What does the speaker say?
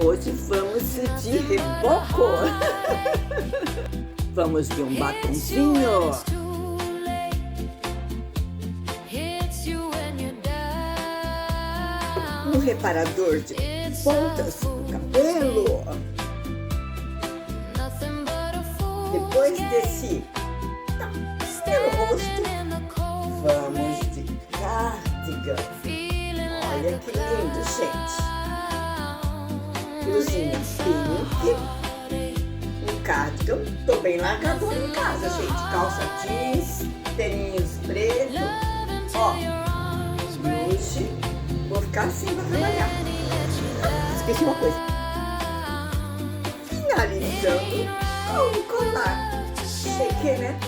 Hoje vamos de reboco. Vamos de um batonzinho. Um reparador de pontas no cabelo. Depois desse pelo rosto, vamos de cardigan. Olha que lindo, gente. Blusinha pink, um cardigan. Tô bem largadona em casa, gente. Calça jeans, tênis preto. Ó, hoje vou ficar assim pra trabalhar. Esqueci uma coisa. Finalizando com um colar chique, né?